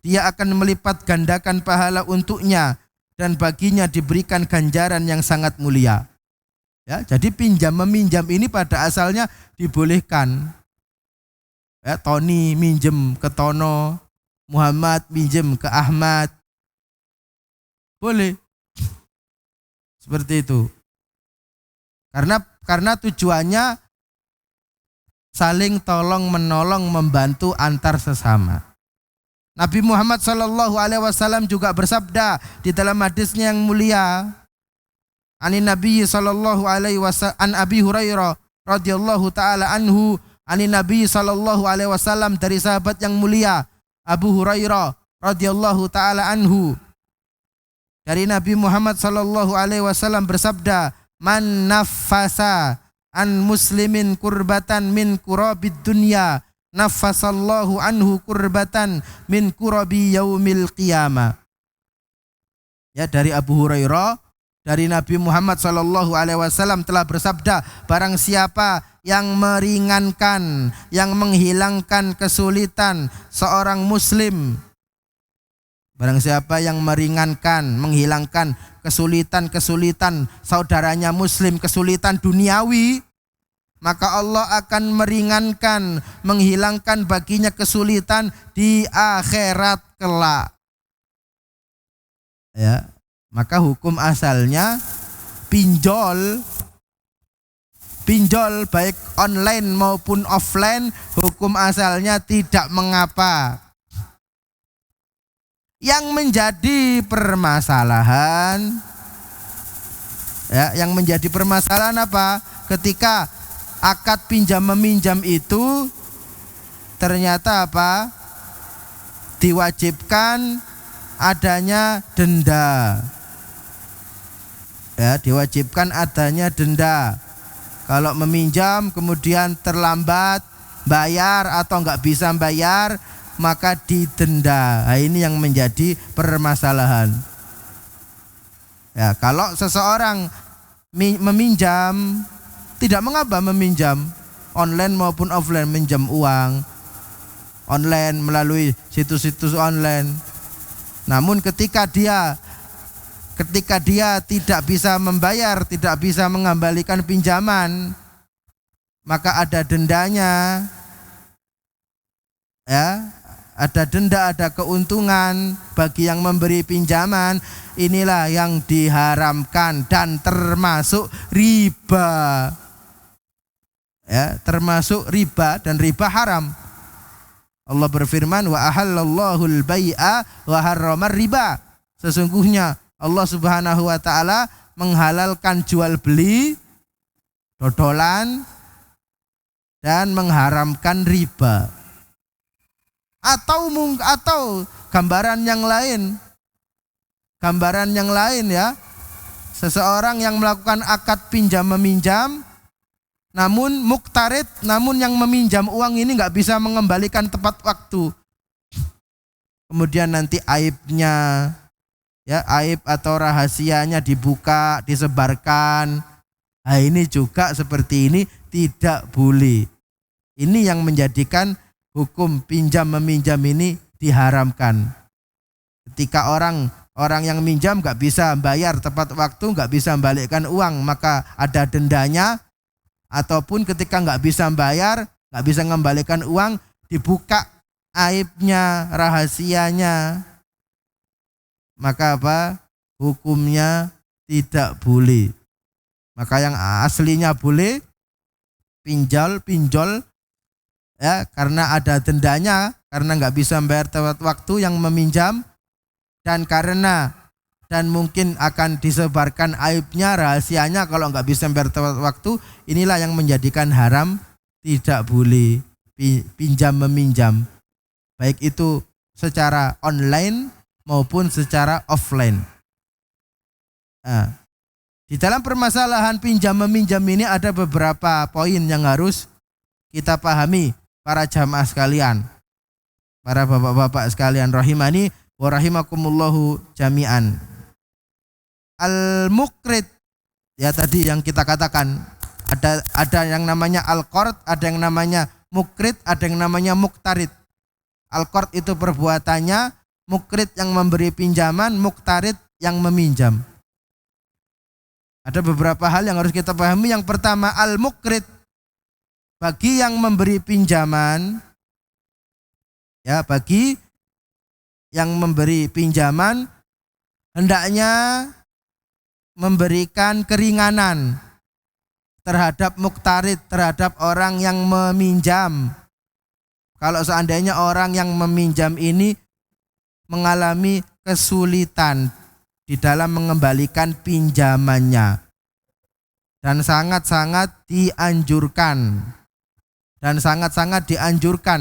dia akan melipat gandakan pahala untuknya dan baginya diberikan ganjaran yang sangat mulia. Ya, jadi pinjam meminjam ini pada asalnya dibolehkan. Ya, Tony minjem ke Tono, Muhammad minjem ke Ahmad, boleh. Seperti itu. Karena tujuannya saling tolong menolong, membantu antar sesama. Nabi Muhammad SAW juga bersabda di dalam hadisnya yang mulia, Ani Nabi sallallahu alaihi wasallam an Abi Hurairah radhiyallahu taala anhu, ani Nabi sallallahu alaihi wasallam, dari sahabat yang mulia Abu Hurairah radhiyallahu taala anhu, dari Nabi Muhammad sallallahu alaihi wasallam bersabda, man naffasa an muslimin kurbatan min kurabid dunya naffasallahu anhu kurbatan min kurabi yaumil qiyamah. Ya, dari Abu Hurairah, dari Nabi Muhammad SAW telah bersabda, barang siapa yang meringankan, yang menghilangkan kesulitan seorang muslim, barang siapa yang meringankan, menghilangkan kesulitan saudaranya muslim, kesulitan duniawi, maka Allah akan meringankan, menghilangkan baginya kesulitan di akhirat kelak. Ya, maka hukum asalnya pinjol baik online maupun offline, hukum asalnya tidak mengapa. Yang menjadi permasalahan, ya, yang menjadi permasalahan apa? Ketika akad pinjam meminjam itu ternyata apa? Diwajibkan adanya denda. Ya, diwajibkan adanya denda. Kalau meminjam kemudian terlambat bayar atau enggak bisa bayar, maka didenda. Nah, ini yang menjadi permasalahan. Ya, kalau seseorang meminjam, tidak mengapa meminjam online maupun offline, minjam uang online melalui situs-situs online. Namun ketika dia tidak bisa membayar, tidak bisa mengembalikan pinjaman, maka ada dendanya. Ya, ada denda, ada keuntungan bagi yang memberi pinjaman. Inilah yang diharamkan dan termasuk riba. Ya, termasuk riba, dan riba haram. Allah berfirman, wa ahallallahu al-bai'a wa harramar riba. Sesungguhnya Allah Subhanahu wa taala menghalalkan jual beli dodolan dan mengharamkan riba. Atau gambaran yang lain. Gambaran yang lain ya. Seseorang yang melakukan akad pinjam meminjam, namun muktarid, namun yang meminjam uang ini nggak bisa mengembalikan tepat waktu. Kemudian nanti aibnya, ya aib atau rahasianya dibuka, disebarkan. Nah, ini juga seperti ini tidak boleh. Ini yang menjadikan hukum pinjam meminjam ini diharamkan. Ketika orang yang minjam nggak bisa bayar tepat waktu, nggak bisa membalikkan uang, maka ada dendanya. Ataupun ketika nggak bisa bayar, nggak bisa mengembalikan uang, dibuka aibnya, rahasianya, maka apa? Hukumnya tidak boleh. Maka yang aslinya boleh pinjol ya, karena ada dendanya, karena nggak bisa bayar tepat waktu yang meminjam, dan mungkin akan disebarkan aibnya, rahasianya kalau nggak bisa bayar tepat waktu. Inilah yang menjadikan haram, tidak boleh pinjam meminjam, baik itu secara online maupun secara offline. Nah, di dalam permasalahan pinjam meminjam ini ada beberapa poin yang harus kita pahami, para jamaah sekalian, para bapak-bapak sekalian rahimani wa rahimakumullahu jami'an. Al-muqrid, ya tadi yang kita katakan, ada yang namanya al-qard, ada yang namanya mukrid, ada yang namanya muktarid. Al-qard itu perbuatannya, mukrid yang memberi pinjaman, muktarid yang meminjam. Ada beberapa hal yang harus kita pahami. Yang pertama, al-mukrid, bagi yang memberi pinjaman, ya bagi yang memberi pinjaman hendaknya memberikan keringanan terhadap muktarid, terhadap orang yang meminjam. Kalau seandainya orang yang meminjam ini mengalami kesulitan di dalam mengembalikan pinjamannya, dan sangat-sangat dianjurkan.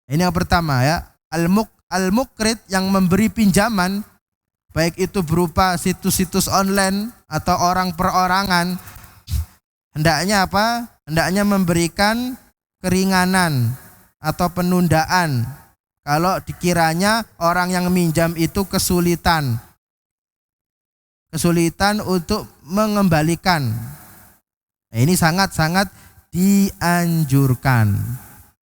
Ini yang pertama ya, al-mukrid yang memberi pinjaman, baik itu berupa situs-situs online atau orang perorangan, hendaknya apa? Hendaknya memberikan keringanan atau penundaan kalau dikiranya orang yang minjam itu kesulitan untuk mengembalikan. Nah, ini sangat-sangat dianjurkan.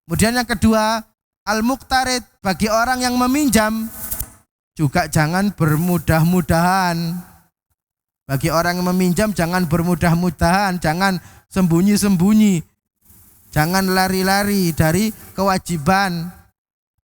Kemudian yang kedua, al-muktarid, bagi orang yang meminjam juga jangan bermudah-mudahan. Bagi orang yang meminjam jangan bermudah-mudahan, jangan sembunyi-sembunyi, jangan lari-lari dari kewajiban.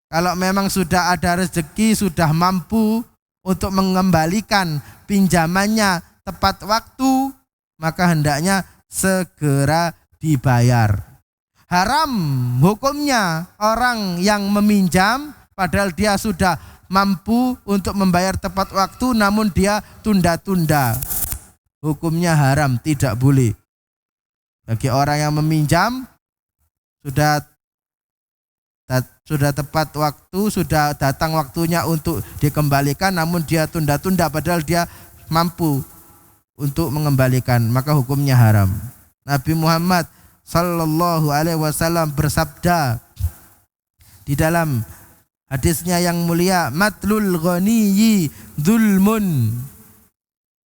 Kalau memang sudah ada rezeki, sudah mampu untuk mengembalikan pinjamannya tepat waktu, maka hendaknya segera dibayar. Haram hukumnya orang yang meminjam padahal dia sudah mampu untuk membayar tepat waktu namun dia tunda-tunda. Hukumnya haram, tidak boleh. Bagi orang yang meminjam sudah tepat waktu, sudah datang waktunya untuk dikembalikan namun dia tunda-tunda padahal dia mampu untuk mengembalikan, maka hukumnya haram. Nabi Muhammad sallallahu alaihi wasallam bersabda di dalam hadisnya yang mulia, matlul ghaniyyi dzulmun.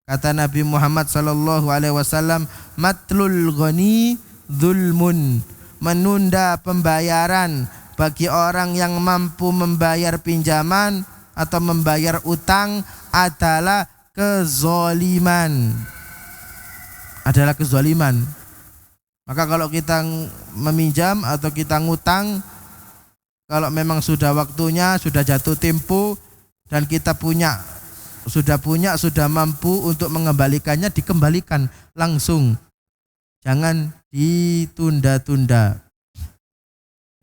Kata Nabi Muhammad sallallahu alaihi wasallam, matlul ghani dzulmun, menunda pembayaran bagi orang yang mampu membayar pinjaman atau membayar utang adalah kezaliman. Maka kalau kita meminjam atau kita ngutang, kalau memang sudah waktunya, sudah jatuh tempo dan kita sudah mampu untuk mengembalikannya, dikembalikan langsung. Jangan ditunda-tunda.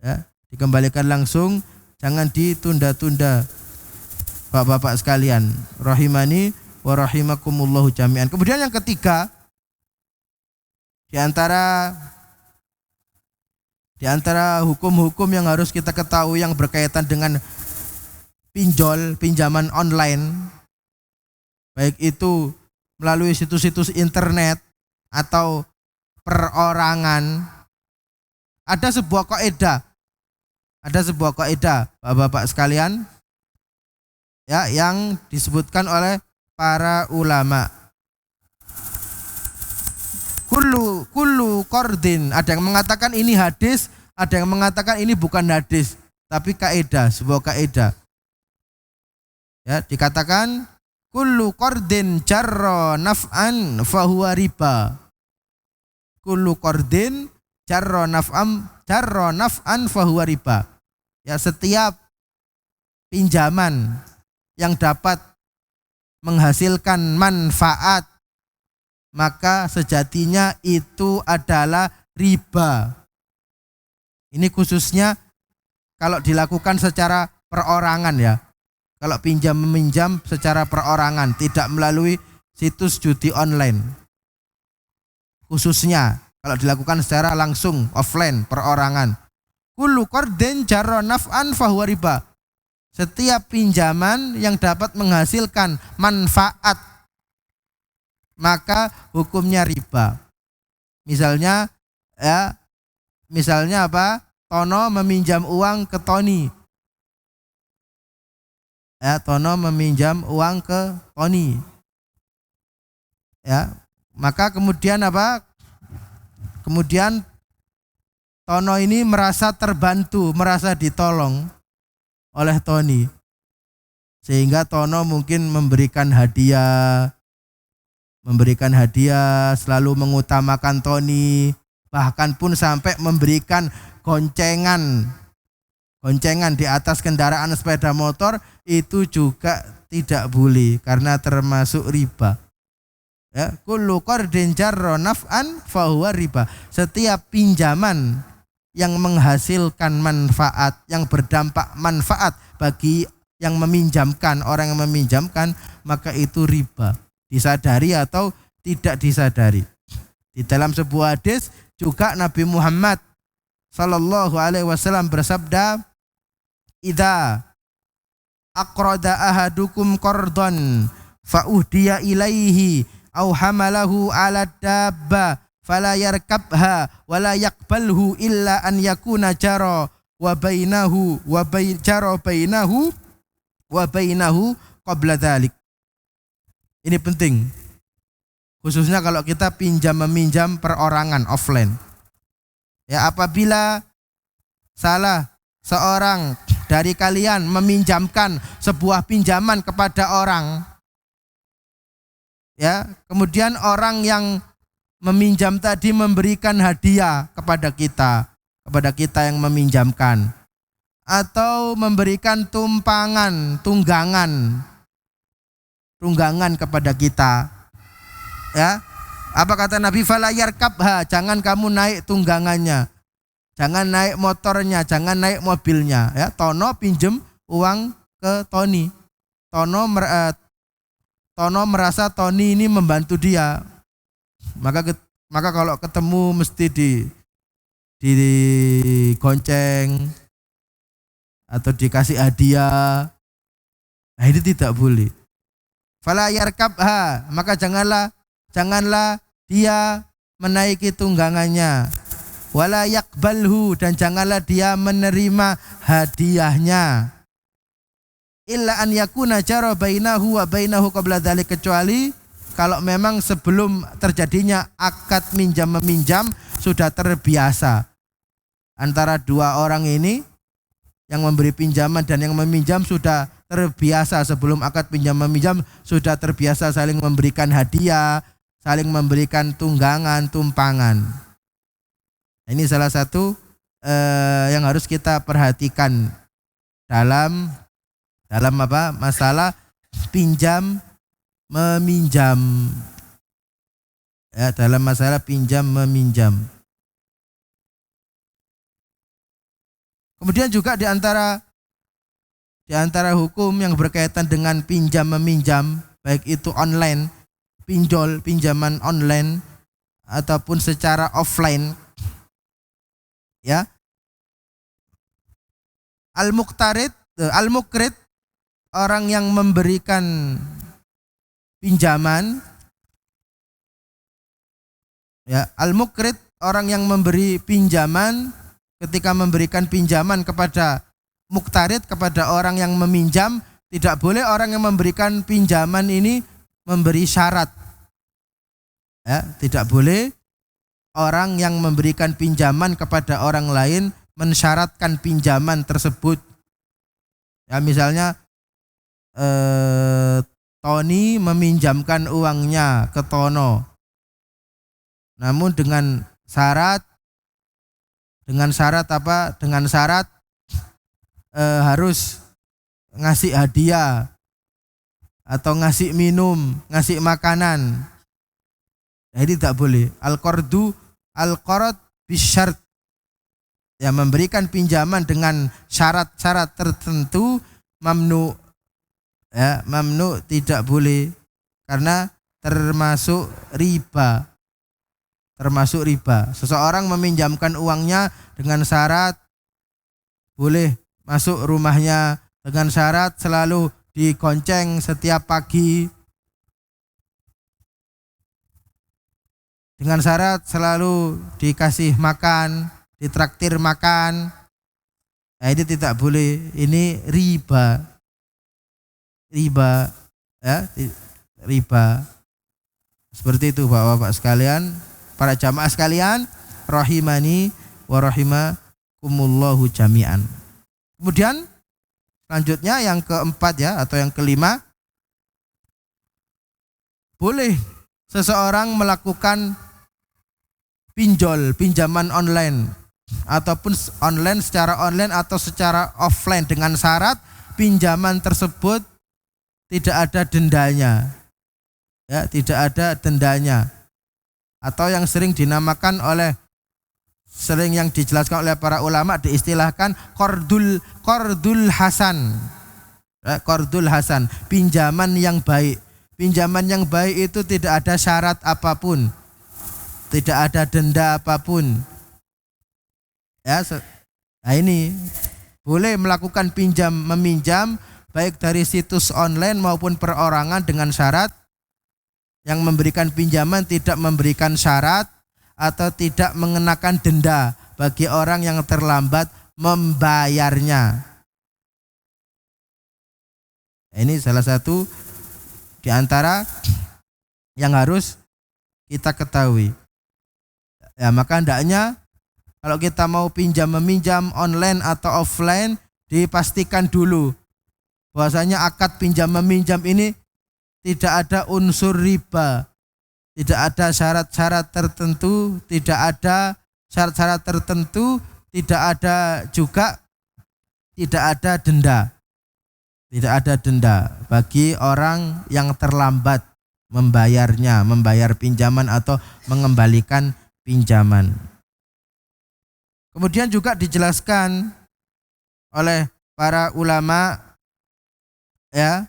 Ya, dikembalikan langsung, jangan ditunda-tunda. Bapak-bapak sekalian, rahimani wa rahimakumullahu jami'an. Kemudian yang ketiga, Di antara hukum-hukum yang harus kita ketahui yang berkaitan dengan pinjaman online, baik itu melalui situs-situs internet atau perorangan, ada sebuah kaidah Bapak-bapak sekalian ya, yang disebutkan oleh para ulama. Kullu qardin, ada yang mengatakan ini hadis, ada yang mengatakan ini bukan hadis, tapi sebuah kaidah. Ya, dikatakan kullu qardin jarra naf'an fahuwa riba. Kullu qardin jarra naf'an fahuwa riba. Ya, setiap pinjaman yang dapat menghasilkan manfaat, maka sejatinya itu adalah riba. Ini khususnya kalau dilakukan secara perorangan ya. Kalau pinjam meminjam secara perorangan, tidak melalui situs judi online. Khususnya kalau dilakukan secara langsung offline perorangan. Kullu qardin jarra naf'an fahuwa riba. Setiap pinjaman yang dapat menghasilkan manfaat, maka hukumnya riba. Misalnya apa? Tono meminjam uang ke Tony. Ya, Tono meminjam uang ke Tony. Ya, maka kemudian apa? Kemudian Tono ini merasa terbantu, merasa ditolong oleh Tony. Sehingga Tono mungkin memberikan hadiah, selalu mengutamakan Tony, bahkan pun sampai memberikan goncengan di atas kendaraan sepeda motor, itu juga tidak boleh karena termasuk riba. Ya, kullu qardin jarra naf'an fahuwa riba. Setiap pinjaman yang menghasilkan manfaat, yang berdampak manfaat bagi yang meminjamkan, orang yang meminjamkan, maka itu riba. Disadari atau tidak disadari. Di dalam sebuah hadis juga Nabi Muhammad sallallahu alaihi wasallam bersabda, "Idza aqrada ahadukum qardan fa uhdiya ilaihi aw hamalahu ala dabba fala yarkabha wala yaqbalhu illa an yakuna jara wa bainahu qabla dzalik." Ini penting, khususnya kalau kita pinjam meminjam perorangan offline. Ya, apabila salah seorang dari kalian meminjamkan sebuah pinjaman kepada orang, ya, kemudian orang yang meminjam tadi memberikan hadiah kepada kita yang meminjamkan, atau memberikan tunggangan kepada kita, ya, apa kata Nabi? Fala yarkabha, jangan kamu naik tunggangannya, jangan naik motornya, jangan naik mobilnya. Ya, Tono pinjem uang ke Tony. Tono merasa Tony ini membantu dia, maka kalau ketemu mesti digonceng atau dikasih hadiah. Nah, ini tidak boleh. Fala yarkabha, maka janganlah dia menaiki tunggangannya. Wala yakbalhu, dan janganlah dia menerima hadiahnya. Illa an yakuna jara bainahu wa bainahu qabla dzalik, kecuali kalau memang sebelum terjadinya akad minjam meminjam sudah terbiasa antara dua orang ini, yang memberi pinjaman dan yang meminjam sudah terbiasa, sebelum akad pinjam meminjam sudah terbiasa saling memberikan hadiah, saling memberikan tunggangan, tumpangan. Ini salah satu yang harus kita perhatikan dalam apa? Masalah pinjam meminjam. Ya, dalam masalah pinjam meminjam. Kemudian juga di antara hukum yang berkaitan dengan pinjam meminjam, baik itu online, pinjaman online, ataupun secara offline, ya. Al-muqrid, orang yang memberikan pinjaman, ya. Al-muqrid, orang yang memberi pinjaman, ketika memberikan pinjaman kepada muqtarid, kepada orang yang meminjam, tidak boleh orang yang memberikan pinjaman ini memberi syarat, ya. Tidak boleh orang yang memberikan pinjaman kepada orang lain mensyaratkan pinjaman tersebut. Ya, misalnya Tony meminjamkan uangnya ke Tono, namun dengan syarat apa? Dengan syarat harus ngasih hadiah atau ngasih minum, ngasih makanan. Nah, ini tidak boleh. Al-qard bisyart, ya, memberikan pinjaman dengan syarat-syarat tertentu mamnu, ya, mamnu, tidak boleh, karena termasuk riba. Seseorang meminjamkan uangnya dengan syarat boleh masuk rumahnya, dengan syarat selalu dikonceng setiap pagi, dengan syarat selalu dikasih makan, ditraktir makan. Nah, ini tidak boleh, ini riba, ya, riba. Seperti itu Bapak-bapak sekalian, para jamaah sekalian, rahimani wa rahimakumullahu jami'an. Kemudian selanjutnya yang keempat, ya, atau yang kelima, boleh seseorang melakukan pinjaman online ataupun online, secara online atau secara offline, dengan syarat pinjaman tersebut tidak ada dendanya, ya, tidak ada dendanya, atau yang sering yang dijelaskan oleh para ulama diistilahkan qardul hasan, ya, qardul hasan, pinjaman yang baik. Pinjaman yang baik itu tidak ada syarat apapun, tidak ada denda apapun, ya. Nah, ini boleh melakukan meminjam baik dari situs online maupun perorangan, dengan syarat yang memberikan pinjaman tidak memberikan syarat atau tidak mengenakan denda bagi orang yang terlambat membayarnya. Nah, ini salah satu di antara yang harus kita ketahui. Ya, maka hendaknya kalau kita mau meminjam online atau offline, dipastikan dulu bahwasanya akad pinjam meminjam ini tidak ada unsur riba, tidak ada syarat-syarat tertentu, tidak ada denda. Tidak ada denda bagi orang yang terlambat membayar pinjaman atau mengembalikan pinjaman. Kemudian juga dijelaskan oleh para ulama, ya,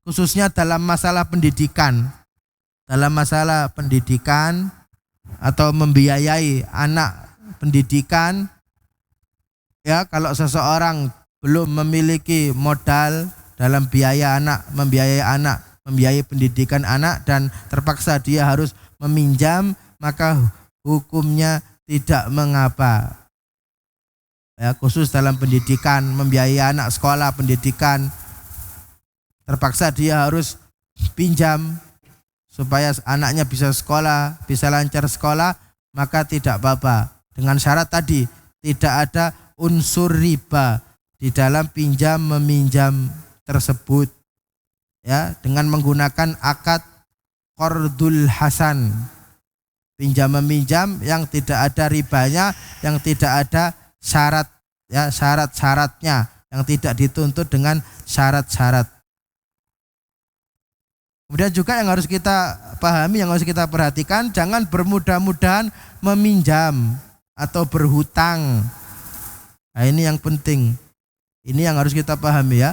khususnya dalam masalah pendidikan atau membiayai anak pendidikan, ya, kalau seseorang belum memiliki modal dalam membiayai pendidikan anak dan terpaksa dia harus meminjam, maka hukumnya tidak mengapa, ya, khusus dalam pendidikan, membiayai anak sekolah pendidikan, terpaksa dia harus pinjam supaya anaknya bisa sekolah, bisa lancar sekolah, maka tidak apa-apa, dengan syarat tadi tidak ada unsur riba di dalam pinjam meminjam tersebut, ya, dengan menggunakan akad qardul hasan, pinjam meminjam yang tidak ada ribanya, yang tidak ada syarat, ya, syarat-syaratnya, yang tidak dituntut dengan syarat-syarat. Kemudian juga yang harus kita pahami, yang harus kita perhatikan, jangan bermudah-mudahan meminjam atau berhutang. Nah, ini yang penting. Ini yang harus kita pahami, ya.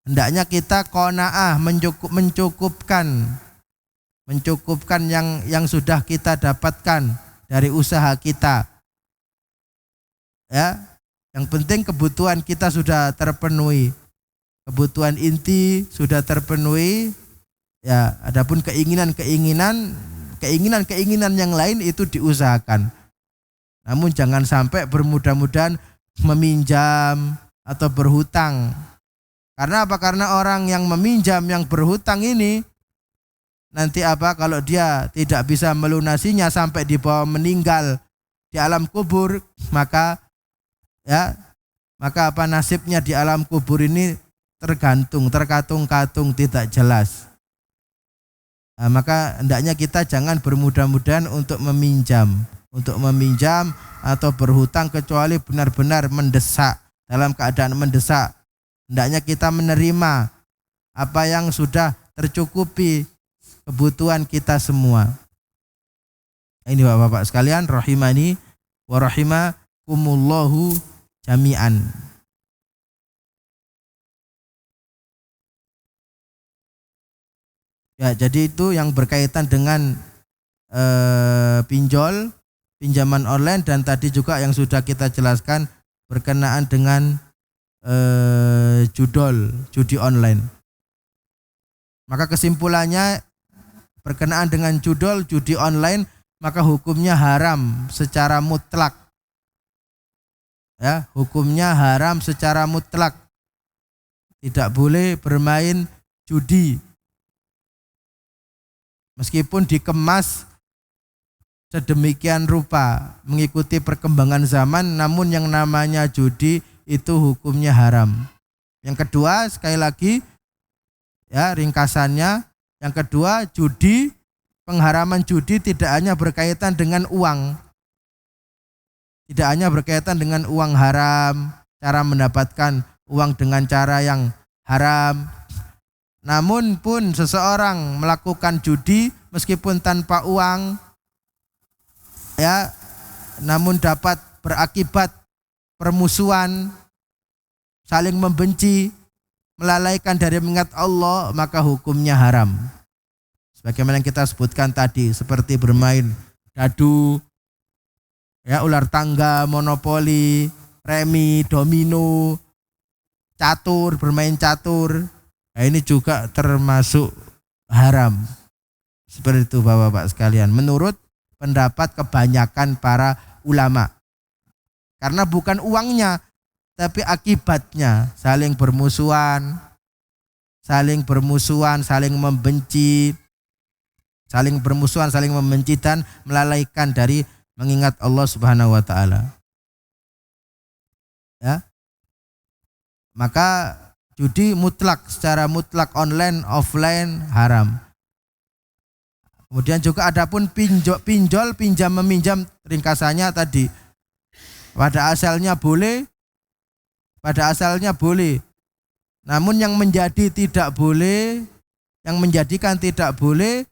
Hendaknya kita qanaah, mencukupkan mencukupkan yang sudah kita dapatkan dari usaha kita. Ya, yang penting kebutuhan kita sudah terpenuhi, kebutuhan inti sudah terpenuhi. Ya, adapun keinginan yang lain itu diusahakan. Namun jangan sampai bermudah-mudahan meminjam atau berhutang. Karena apa? Karena orang yang meminjam, yang berhutang ini nanti apa? Kalau dia tidak bisa melunasinya sampai dibawa meninggal di alam kubur, maka apa nasibnya di alam kubur ini terkatung-katung tidak jelas. Nah, maka hendaknya kita jangan bermudah-mudahan untuk meminjam atau berhutang kecuali benar-benar mendesak. Dalam keadaan mendesak, hendaknya kita menerima apa yang sudah tercukupi kebutuhan kita semua. Ini Bapak-bapak sekalian, rahimani wa rahimakumullahu jami'an. Ya, jadi itu yang berkaitan dengan pinjaman online, dan tadi juga yang sudah kita jelaskan berkenaan dengan judi online. Maka kesimpulannya berkenaan dengan judi online, maka hukumnya haram secara mutlak. Ya, hukumnya haram secara mutlak. Tidak boleh bermain judi. Meskipun dikemas sedemikian rupa mengikuti perkembangan zaman, namun yang namanya judi itu hukumnya haram. Yang kedua, sekali lagi ya ringkasannya, yang kedua, pengharaman judi tidak hanya berkaitan dengan uang. Tidak hanya berkaitan dengan uang haram, cara mendapatkan uang dengan cara yang haram. Namun pun seseorang melakukan judi meskipun tanpa uang, ya, namun dapat berakibat permusuhan, saling membenci, melalaikan dari mengingat Allah, maka hukumnya haram. Sebagaimana yang kita sebutkan tadi, seperti bermain dadu, ya, ular tangga, monopoli, remi, domino, catur, bermain catur. Nah, ini juga termasuk haram. Seperti itu Bapak-bapak sekalian, menurut pendapat kebanyakan para ulama. Karena bukan uangnya, tapi akibatnya saling bermusuhan, saling membenci, dan melalaikan dari mengingat Allah Subhanahu wa taala. Ya. Maka judi secara mutlak online, offline haram. Kemudian juga adapun pinjam meminjam, ringkasannya tadi pada asalnya boleh. Namun yang menjadikan tidak boleh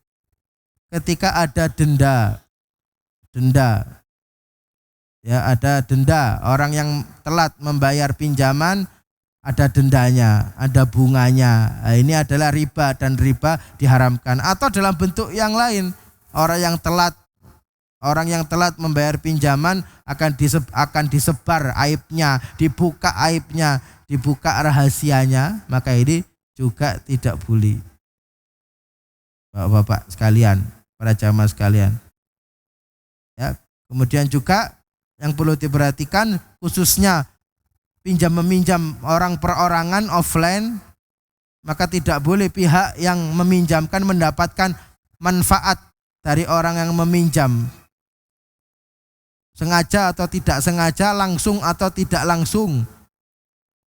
ketika ada denda. Ya, ada denda. Orang yang telat membayar pinjaman ada dendanya, ada bunganya. Nah, ini adalah riba, dan riba diharamkan. Atau dalam bentuk yang lain, orang yang telat membayar pinjaman akan disebar aibnya, dibuka rahasianya, maka ini juga tidak boleh. Bapak-bapak sekalian, para jamaah sekalian. Ya, kemudian juga yang perlu diperhatikan khususnya pinjam meminjam orang perorangan offline, maka tidak boleh pihak yang meminjamkan mendapatkan manfaat dari orang yang meminjam, sengaja atau tidak sengaja, langsung atau tidak langsung.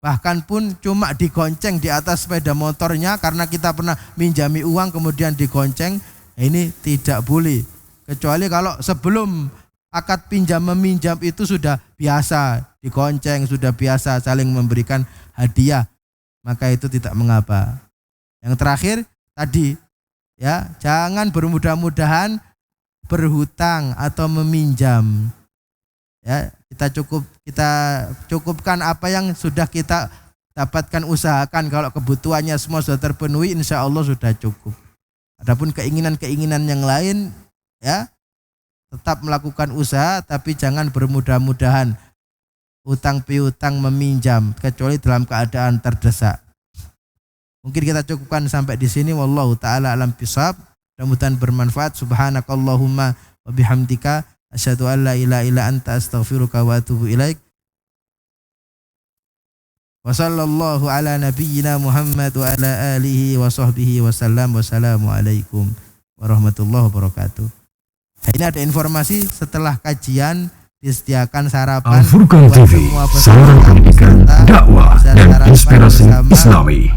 Bahkan pun cuma digonceng di atas sepeda motornya karena kita pernah minjami uang kemudian digonceng, ini tidak boleh. Kecuali kalau sebelum akad pinjam meminjam itu sudah biasa digonceng, sudah biasa saling memberikan hadiah, maka itu tidak mengapa. Yang terakhir tadi, ya, jangan bermudah-mudahan berhutang atau meminjam. Ya, kita cukupkan apa yang sudah kita dapatkan, usahakan. Kalau kebutuhannya semua sudah terpenuhi, insya Allah sudah cukup. Adapun keinginan-keinginan yang lain, ya, tetap melakukan usaha tapi jangan bermudah-mudahan utang piutang meminjam kecuali dalam keadaan terdesak. Mungkin kita cukupkan sampai di sini. Wallahu taala alam bisawab. Mudah-mudahan bermanfaat. Subhanakallahumma wa bihamdika asyhadu an la ilaha illa anta astaghfiruka wa atubu ilaik. Wa sallallahu ala nabiyyina Muhammad wa ala alihi wa sahbihi wa sallam. Wassalamualaikum warahmatullahi wabarakatuh. Ini ada informasi setelah kajian disediakan sarapan Al Furqan TV, saluran pendidikan, dakwah dan inspirasi Islami.